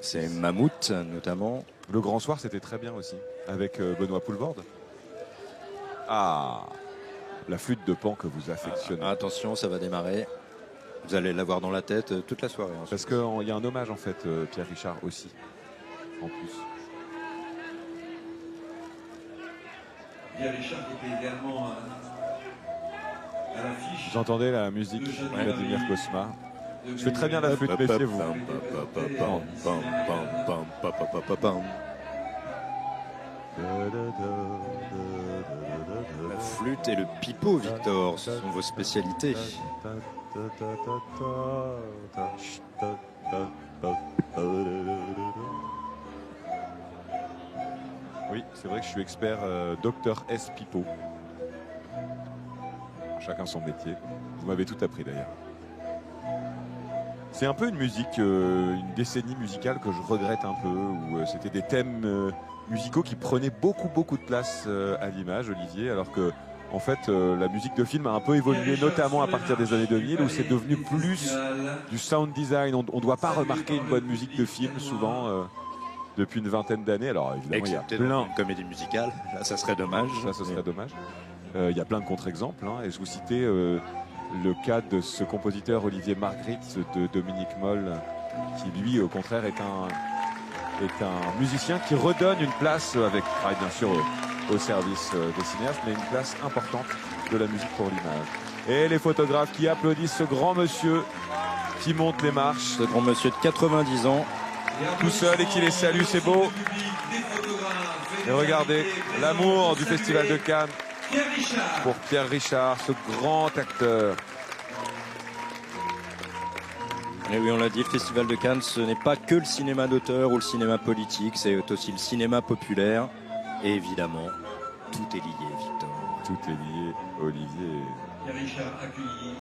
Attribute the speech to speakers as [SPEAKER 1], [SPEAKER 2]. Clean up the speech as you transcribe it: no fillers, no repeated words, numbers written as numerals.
[SPEAKER 1] C'est Mammouth, notamment.
[SPEAKER 2] Le Grand Soir, c'était très bien aussi, avec Benoît Poelvoorde. Ah, la flûte de Pan que vous affectionnez.
[SPEAKER 1] Attention, ça va démarrer. Vous allez l'avoir dans la tête toute la soirée.
[SPEAKER 2] Parce qu'il y a un hommage, en fait, Pierre Richard aussi, en plus.
[SPEAKER 3] Pierre Richard qui était également à l'affiche.
[SPEAKER 2] Vous entendez la musique de Vladimir Cosma. Je fais très bien la flûte, méfiez-vous.
[SPEAKER 1] La flûte et le pipeau, Victor, ce sont vos spécialités.
[SPEAKER 2] Oui, c'est vrai que je suis expert Dr S Pipeau. Chacun son métier. Vous m'avez tout appris d'ailleurs. C'est un peu une musique, une décennie musicale que je regrette un peu, où c'était des thèmes musicaux qui prenaient beaucoup de place à l'image, Olivier, alors que en fait la musique de film a un peu évolué, notamment à partir des années 2000, où c'est devenu plus du sound design. On ne doit pas remarquer une bonne musique de film souvent depuis une vingtaine d'années. Alors évidemment, il y a plein
[SPEAKER 1] de comédie musicale, là ça serait dommage.
[SPEAKER 2] Ça, ce serait dommage. Il y a plein de contre-exemples, hein, et je vous citais le cas de ce compositeur Olivier Marguerite de Dominique Moll, qui lui au contraire est un musicien qui redonne une place, avec travail bien sûr au service des cinéastes, mais une place importante de la musique pour l'image. Et les photographes qui applaudissent ce grand monsieur qui monte les marches.
[SPEAKER 1] Ce grand monsieur de 90 ans.
[SPEAKER 2] Tout seul et qui les salue, c'est beau. Et regardez l'amour du Festival de Cannes pour Pierre Richard, ce grand acteur.
[SPEAKER 1] Et oui, on l'a dit, le Festival de Cannes, ce n'est pas que le cinéma d'auteur ou le cinéma politique, c'est aussi le cinéma populaire. Et évidemment, tout est lié, Victor.
[SPEAKER 2] Tout est lié, Olivier.
[SPEAKER 3] Pierre Richard accueilli.